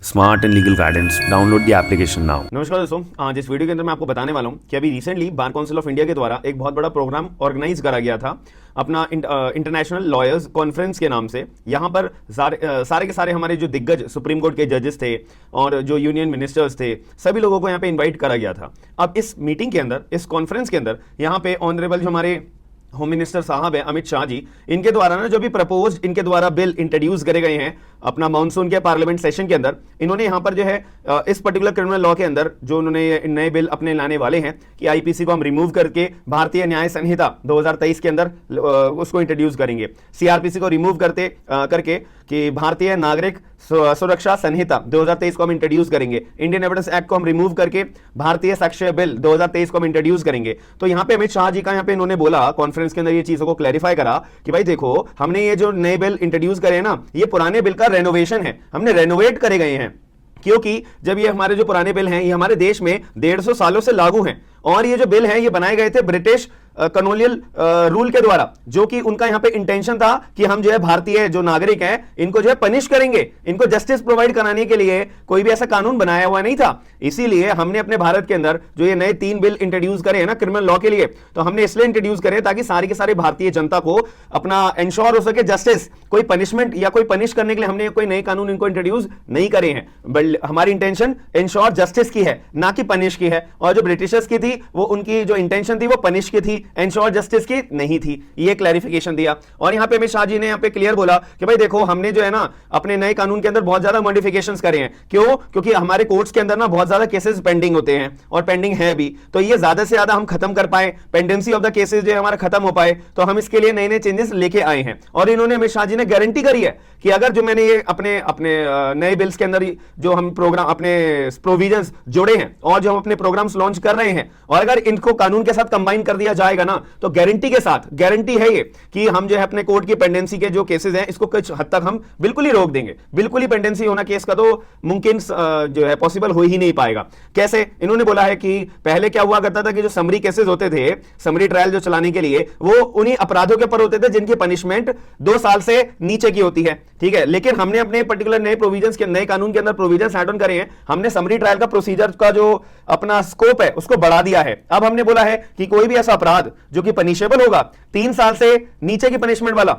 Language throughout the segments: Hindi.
Smart and legal guidance download the application now. नमस्कार दोस्तों, जिस वीडियो के अंदर मैं आपको बताने वाला हूं कि अभी recently bar council of India के द्वारा एक बहुत बड़ा प्रोग्राम ऑर्गेनाइज करा गया था अपना इंटरनेशनल लॉयर्स कॉन्फ्रेंस के नाम से। यहां पर सारे के सारे हमारे जो दिग्गज सुप्रीम कोर्ट के जजेस थे और जो यूनियन मिनिस्टर्स थे, सभी लोगों को यहां पे इन्वाइट करा गया था। अब इस मीटिंग के अंदर, इस कॉन्फ्रेंस के अंदर यहां पे ऑनरेबल जो हमारे होम मिनिस्टर साहब है अमित शाह जी, इनके द्वारा ना जो भी प्रपोज इनके द्वारा बिल इंट्रोड्यूस करे गए हैं अपना मानसून के पार्लियामेंट सेशन के अंदर, इन्होंने यहां पर जो है इस पर्टिकुलर क्रिमिनल लॉ के अंदर जो उन्होंने नए बिल अपने लाने वाले हैं कि आईपीसी को हम रिमूव करके भारतीय न्याय संहिता 2023 के अंदर उसको इंट्रोड्यूस करेंगे, सीआरपीसी को रिमूव करके कि भारतीय नागरिक सुरक्षा संहिता 2023 को हम इंट्रोड्यूस करेंगे, इंडियन एविडेंस एक्ट को हम रिमूव करके भारतीय साक्ष्य बिल 2023 को हम इंट्रोड्यूस करेंगे। तो यहां पे अमित शाह जी का यहां पे इन्होंने बोला कॉन्फ्रेंस के अंदर ये चीजों को क्लैरिफाई करा कि भाई देखो, हमने ये जो नए बिल इंट्रोड्यूस करे ना, ये पुराने बिल का रेनोवेशन है, हमने रेनोवेट करे गए हैं। क्योंकि जब ये हमारे जो पुराने बिल हैं ये हमारे देश में 150 सालों से लागू हैं और ये जो बिल हैं ये बनाए गए थे ब्रिटिश कॉलोनियल रूल के द्वारा, जो कि उनका यहां पे इंटेंशन था कि हम जो है भारतीय जो नागरिक हैं इनको जो है पनिश करेंगे, इनको जस्टिस प्रोवाइड कराने के लिए कोई भी ऐसा कानून बनाया हुआ नहीं था। इसीलिए हमने अपने भारत के अंदर जो ये नए 3 बिल इंट्रोड्यूस करे हैं ना क्रिमिनल लॉ के लिए, तो हमने इसलिए इंट्रोड्यूस करे ताकि सारी के सारे भारतीय जनता को अपना इंश्योर हो सके जस्टिस, कोई पनिशमेंट या कोई पनिश करने के लिए हमने कोई नए कानून इनको इंट्रोड्यूस नहीं करे हैं, बट हमारी इंटेंशन इंश्योर जस्टिस की है, ना कि पनिश की है। और जो ब्रिटिशर्स की थी वो उनकी जो इंटेंशन थी वो पनिश की थी, इंश्योर जस्टिस की नहीं थी। ये क्लैरिफिकेशन दिया। और यहां पे अमित शाह जी ने यहां पे क्लियर बोला कि भाई देखो, हमने जो है ना अपने नए कानून के अंदर बहुत ज्यादा मॉडिफिकेशंस करे हैं। क्यों? क्योंकि हमारे कोर्ट्स के अंदर ना बहुत ज्यादा केसेस पेंडिंग होते हैं और पेंडिंग है भी, तो ये ज्यादा से ज्यादा हम खत्म कर पाए, पेंडेंसी ऑफ द केसेस जो है हमारा खत्म हो पाए, तो हम इसके लिए नए नए चेंजेस लेके आए हैं। और इन्होंने अमित शाह जी ने गारंटी करी है कि अगर जो मैंने ये अपने अपने नए बिल्स के अंदर जो हम प्रोग्राम अपने प्रोविजंस जोड़े हैं और जो हम अपने प्रोग्राम्स लॉन्च कर रहे हैं, और अगर इनको कानून के साथ कंबाइन कर दिया जाएगा ना, तो गारंटी के साथ गारंटी है ये कि हम जो है अपने कोर्ट की पेंडेंसी के जो केसेस हैं इसको कुछ हद तक हम बिल्कुल ही रोक देंगे। बिल्कुल ही पेंडेंसी होना केस का तो मुमकिन जो है पॉसिबल हो ही नहीं पाएगा। कैसे? इन्होंने बोला है कि पहले क्या हुआ करता था कि जो समरी केसेस होते थे, समरी ट्रायल जो चलाने के लिए, वो उन्हीं अपराधों के ऊपर होते थे जिनकी पनिशमेंट 2 साल से नीचे की होती है, ठीक है। लेकिन हमने अपने पर्टिकुलर नए प्रोविजंस के नए कानून के अंदर प्रोविजंस ऐड ऑन करे हैं, हमने समरी ट्रायल का प्रोसीजर का जो अपना स्कोप है उसको बढ़ा दिया है। अब हमने बोला है कि कोई भी ऐसा अपराध जो कि पनिशेबल होगा 3 साल से नीचे की पनिशमेंट वाला,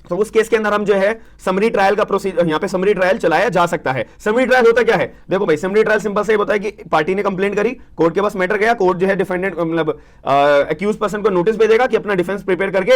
तो उस केस के अंदर हम जो है समरी ट्रायल का प्रोसीजर, यहां पे समरी ट्रायल चलाया जा सकता है। समरी ट्रायल होता क्या है? देखो भाई, समरी ट्रायल सिंपल से होता है कि पार्टी ने कंप्लेंट करी, कोर्ट के पास मैटर गया, कोर्ट जो है डिफेंडेंट मतलब अक्यूज पर्सन को नोटिस भेजेगा कि अपना डिफेंस प्रिपेयर करके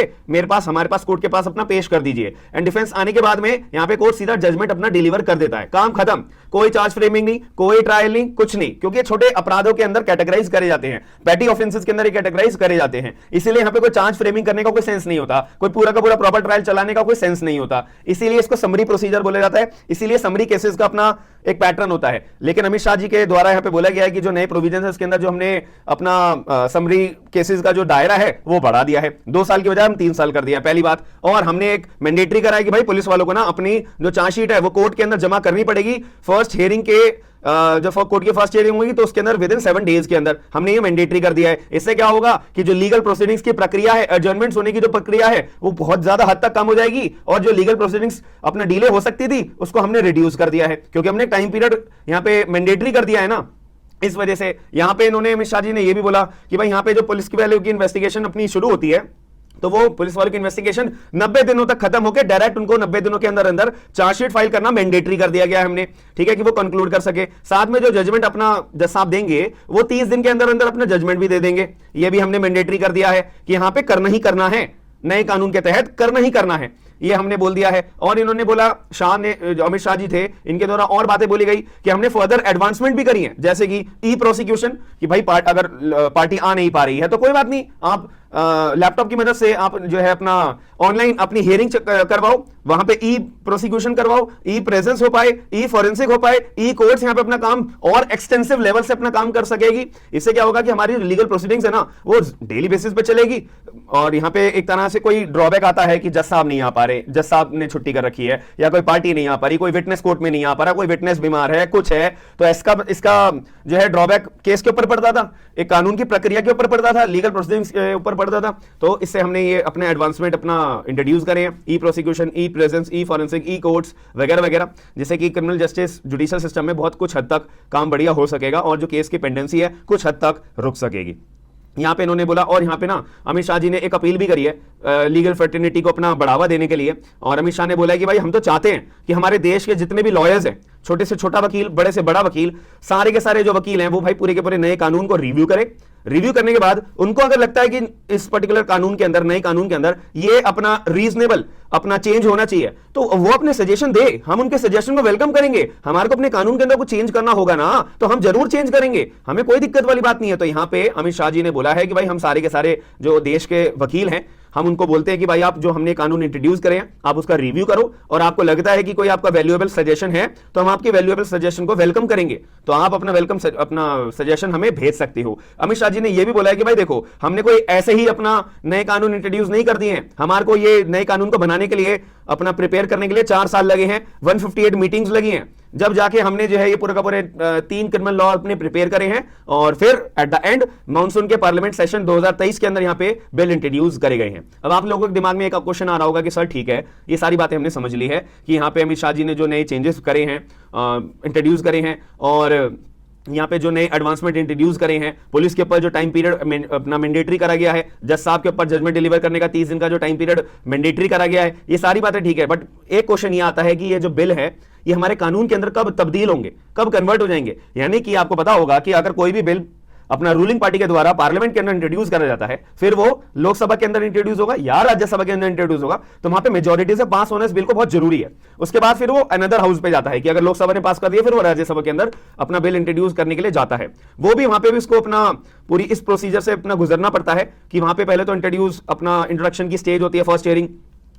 हमारे पास कोर्ट के पास अपना पेश कर दीजिए, एंड डिफेंस आने के बाद में यहां पे कोर्ट सीधा जजमेंट अपना डिलीवर कर देता है, काम खत्म। कोई चार्ज फ्रेमिंग नहीं, कोई ट्रायल नहीं, कुछ नहीं, क्योंकि छोटे अपराधों के अंदर कैटेगराइज करे जाते हैं, पेटी ऑफेंसेस के अंदर कैटेगराइज करे जाते हैं। इसलिए यहां पे कोई चार्ज फ्रेमिंग करने का कोई सेंस नहीं होता, कोई पूरा का पूरा प्रॉपर ट्रायल चलाने का कोई सेंस नहीं होता, इसीलिए इसको समरी प्रोसीजर बोला जाता है। इसीलिए समरी केसेस का अपना एक पैटर्न होता है। लेकिन अमित शाह जी के द्वारा यहां पे बोला गया है कि जो नए प्रोविजन है उसके अंदर जो हमने अपना समरी केसेस का जो दायरा है वो बढ़ा दिया है, 2 साल की बजाय हम 3 साल कर दिया, पहली बात। और हमने एक मैंडेटरी करा है कि भाई पुलिस वालों को ना अपनी जो चार्जशीट है वो कोर्ट के अंदर जमा करनी पड़ेगी फर्स्ट हियरिंग के, जब कोर्ट की फर्स्ट हियरिंग होगी तो उसके अंदर विद इन 7 डेज के अंदर हमने ये मैंडेटरी कर दिया है। इससे क्या होगा कि जो लीगल प्रोसीडिंग्स की प्रक्रिया है, एडजर्नमेंट्स होने की जो प्रक्रिया है वो बहुत ज्यादा हद तक कम हो जाएगी, और जो लीगल प्रोसीडिंग्स अपना डिले हो सकती थी उसको हमने रिड्यूस कर दिया है, क्योंकि हमने टाइम पीरियड यहां पे मैंडेटरी कर दिया है ना। इस वजह से यहां पे इन्होंने, अमित शाह जी ने ये भी बोला कि भाई यहां पे जो पुलिस की वालों की इन्वेस्टिगेशन अपनी शुरू होती है, तो वो पुलिस वालों की इन्वेस्टिगेशन 90 दिनों तक खत्म होकर डायरेक्ट उनको 90 दिनों के अंदर अंदर चार्जशीट फाइल करना मैंडेटरी कर दिया गया है हमने, ठीक है, कि वो कंक्लूड कर सके। साथ में जो जजमेंट अपना जज साहब देंगे वो 30 दिन के अंदर अंदर अपना जजमेंट भी दे देंगे। ये भी हमने मैंडेटरी कर दिया है कि यहां पे करना ही करना है, नए कानून के तहत करना ही करना है, ये हमने बोल दिया है। और इन्होंने बोला, शाह ने, जो अमित शाह जी थे, इनके द्वारा और बातें बोली गई कि हमने फर्दर एडवांसमेंट भी करी है, जैसे कि ई प्रोसिक्यूशन, कि भाई अगर पार्टी आ नहीं पा रही है तो कोई बात नहीं, आप लैपटॉप की मदद से आप जो है अपना ऑनलाइन अपनी हियरिंग करवाओ, वहां पे ई प्रोसिक्यूशन करवाओ, ई प्रेजेंस हो पाए, ई फॉरेंसिक हो पाए, ई कोर्ट्स यहां पे अपना काम और एक्सटेंसिव लेवल से अपना काम कर सकेगी। इससे क्या होगा कि हमारी लीगल प्रोसीडिंग्स है ना वो डेली बेसिस पे चलेगी। और यहां पे एक तरह से कोई ड्रॉबैक आता है कि जज साहब नहीं आ पा रहे, जज साहब ने छुट्टी कर रखी है, या कोई पार्टी नहीं आ पा रही, कोई विटनेस कोर्ट में नहीं आ पा रहा, कोई विटनेस बीमार है, कुछ है, तो इसका जो है ड्रॉबैक केस के ऊपर पड़ता था, एक कानून की प्रक्रिया के ऊपर पड़ता था, लीगल प्रोसीडिंग्स के ऊपर पड़ता था, तो इससे हमने ये अपने एडवांसमेंट अपना इंट्रोड्यूस करे हैं, ई प्रोसिक्यूशन, ई प्रेजेंस, ई फॉरेंसिक, ई कोर्ट्स वगैरह वगैरह, जिससे कि क्रिमिनल जस्टिस जुडिशियल सिस्टम में बहुत कुछ हद तक काम बढ़िया हो सकेगा और जो केस की पेंडेंसी है कुछ हद तक रुक सकेगी। यहाँ पे इन्होंने बोला, और यहाँ पे ना अमित शाह जी ने एक अपील भी करी है लीगल फ्रेटर्निटी को अपना बढ़ावा देने के लिए, और अमित शाह ने बोला है कि भाई हम तो चाहते हैं कि हमारे देश के जितने भी लॉयर्स हैं, छोटे से छोटा वकील, बड़े से बड़ा वकील, सारे के सारे जो वकील हैं वो भाई पूरे के पूरे नए कानून को रिव्यू करें। रिव्यू करने के बाद उनको अगर लगता है कि इस पर्टिकुलर कानून के अंदर, नए कानून के अंदर ये अपना रीजनेबल अपना चेंज होना चाहिए, तो वो अपने सजेशन दे, हम उनके सजेशन को वेलकम करेंगे। हमारे को अपने कानून के अंदर कुछ चेंज करना होगा ना, तो हम जरूर चेंज करेंगे, हमें कोई दिक्कत वाली बात नहीं है। तो यहां पे अमित शाह जी ने बोला है कि भाई हम सारे के सारे जो देश के वकील हैं, हम उनको बोलते हैं कि भाई आप जो हमने कानून इंट्रोड्यूस करे हैं आप उसका रिव्यू करो, और आपको लगता है कि कोई आपका वैल्यूएबल सजेशन है तो हम आपके वैल्यूएबल सजेशन को वेलकम करेंगे, तो आप अपना सजेशन हमें भेज सकते हो। अमित शाह जी ने यह भी बोला है कि भाई देखो, हमने कोई ऐसे ही अपना नए कानून इंट्रोड्यूस नहीं कर दिए हैं, हमारे को ये नए कानून को बनाने के लिए, अपना प्रिपेयर करने के लिए 4 साल लगे हैं, 158 मीटिंग्स लगी हैं, जब जाके हमने जो है ये पूरे का पूरे 3 क्रिमिनल लॉ अपने प्रिपेयर करे हैं, और फिर एट द एंड मानसून के पार्लियामेंट सेशन 2023 के अंदर यहाँ पे बिल इंट्रोड्यूस करे गए हैं। अब आप लोगों के दिमाग में एक क्वेश्चन आ रहा होगा कि सर ठीक है, ये सारी बातें हमने समझ ली है कि यहाँ पे अमित शाह जी ने जो नए चेंजेस करे हैं, इंट्रोड्यूस करे हैं, और यहाँ पे जो नए एडवांसमेंट इंट्रोड्यूस करे हैं, पुलिस के ऊपर जो टाइम पीरियड अपना मैंडेटरी करा गया है, जज साहब के ऊपर जजमेंट डिलीवर करने का 30 दिन का जो टाइम पीरियड मैंडेटरी करा गया है, ये सारी बातें ठीक है। बट एक क्वेश्चन ये आता है कि ये जो बिल है ये हमारे कानून के अंदर कब तब्दील होंगे, कब कन्वर्ट हो जाएंगे। यानी कि आपको पता होगा कि अगर कोई भी बिल अपना रूलिंग पार्टी के द्वारा पार्लियामेंट के अंदर इंट्रोड्यूस करा जाता है, फिर वो लोकसभा के अंदर इंट्रोड्यूस होगा या राज्यसभा के अंदर इंट्रोड्यूस होगा, तो वहां पे मेजॉरिटी से पास होना इस बिल को बहुत जरूरी है। उसके बाद फिर वो अनदर हाउस पे जाता है कि अगर लोकसभा ने पास कर दिया, फिर वो राज्यसभा के अंदर अपना बिल इंट्रोड्यूस करने के लिए जाता है। वो भी वहां पे भी इसको अपना पूरी इस प्रोसीजर से अपना गुजरना पड़ता है कि वहां पे पहले तो इंट्रोड्यूस अपना इंट्रोडक्शन की स्टेज होती है, फर्स्ट हियरिंग,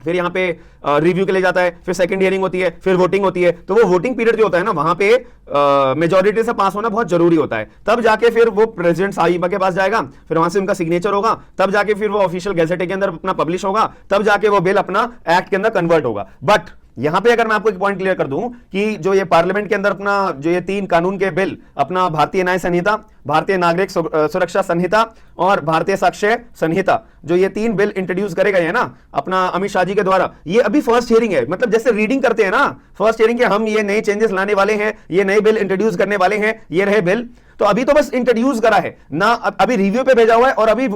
फिर यहाँ पे रिव्यू के लिए जाता है, फिर सेकंड हियरिंग होती है, फिर वोटिंग होती है। तो वो वोटिंग पीरियड जो होता है ना, वहां पे मेजॉरिटी से पास होना बहुत जरूरी होता है। तब जाके फिर वो प्रेसिडेंट साहिबा के पास जाएगा, फिर वहां से उनका सिग्नेचर होगा, तब जाके फिर वो ऑफिशियल गैजेट के अंदर अपना पब्लिश होगा, तब जाके वो बिल अपना एक्ट के अंदर कन्वर्ट होगा। बट यहां पे अगर मैं आपको एक पॉइंट क्लियर कर दूं कि जो ये पार्लियामेंट के अंदर अपना जो ये 3 कानून के बिल, अपना भारतीय न्याय संहिता, भारतीय नागरिक सुरक्षा संहिता और भारतीय साक्ष्य संहिता, जो ये 3 बिल इंट्रोड्यूस करे गए हैं ना अपना अमित शाह जी के द्वारा, ये अभी फर्स्ट हियरिंग है। मतलब जैसे रीडिंग करते हैं ना फर्स्ट हियरिंग के, हम ये नए चेंजेस लाने वाले हैं, ये नए बिल इंट्रोड्यूस करने वाले हैं, ये रहे बिल, तो अभी तो बस इंट्रोड्यूस करा है ना, अभी रिव्यू पे भेजा हुआ है, और अभी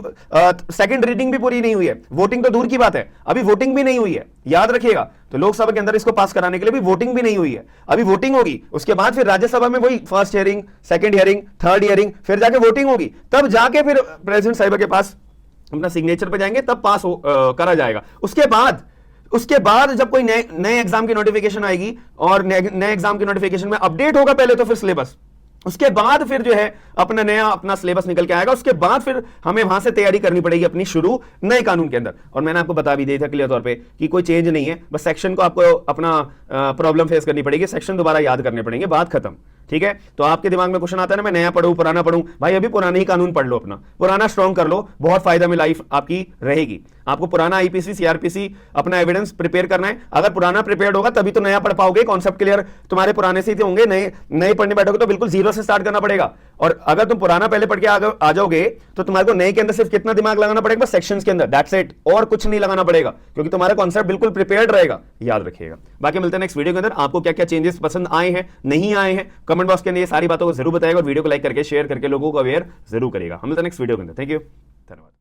सेकंड रीडिंग भी पूरी नहीं हुई है, वोटिंग तो दूर की बात है, अभी वोटिंग भी नहीं हुई है, याद रखिएगा। तो लोकसभा के अंदर इसको पास कराने के लिए भी वोटिंग भी नहीं हुई है, अभी वोटिंग होगी, उसके बाद फिर राज्यसभा में वही first hearing, second hearing, third hearing, फिर जाके वोटिंग होगी, तब जाके फिर प्रेसिडेंट साहिबा के पास अपना सिग्नेचर पे जाएंगे, तब पास करा जाएगा। उसके बाद जब कोई नए एग्जाम की नोटिफिकेशन आएगी और नए एग्जाम की नोटिफिकेशन में अपडेट होगा पहले तो फिर सिलेबस, उसके बाद फिर जो है अपना सिलेबस निकल के आएगा, उसके बाद फिर हमें वहां से तैयारी करनी पड़ेगी अपनी शुरू नए कानून के अंदर। और मैंने आपको बता भी दिया था क्लियर तौर पे कि कोई चेंज नहीं है, बस सेक्शन को आपको अपना प्रॉब्लम फेस करनी पड़ेगी, सेक्शन दोबारा याद करने पड़ेंगे, बात खत्म। ठीक है, तो आपके दिमाग में क्वेश्चन आता है ना, मैं नया पढ़ूं पुराना पढ़ूं, भाई अभी पुराना ही कानून पढ़ लो, अपना पुराना स्ट्रॉन्ग कर लो, बहुत फायदा में लाइफ आपकी रहेगी। आपको पुराना आईपीसी सीआरपीसी अपना एविडेंस प्रिपेयर करना है, अगर पुराना प्रिपेयर्ड होगा तभी तो नया पढ़ पाओगे, कॉन्सेप्ट क्लियर तुम्हारे पुराने से ही होंगे, नए पढ़ने बैठोगे तो बिल्कुल जीरो से स्टार्ट करना पड़ेगा। और अगर तुम पुराना पहले पढ़ के आ जाओगे तो तुम्हारे को नए के अंदर सिर्फ कितना दिमाग लगाना पड़ेगा, बस सेक्शंस के अंदर, दैट्स इट, और कुछ नहीं लगाना पड़ेगा, क्योंकि तुम्हारा कॉन्सेप्ट बिल्कुल प्रिपेयर्ड रहेगा, याद रखिएगा। बाकी मिलते हैं नेक्स्ट वीडियो के अंदर। आपको क्या क्या चेंजेस पसंद आए हैं, नहीं आए हैं, कमेंट बॉक्स के अंदर ये सारी बातों को जरूर बताएगा, और वीडियो को लाइक करके शेयर करके लोगों को अवेयर जरूर करेगा। हम मिलते हैं नेक्स्ट वीडियो के अंदर। थैंक यू, धन्यवाद।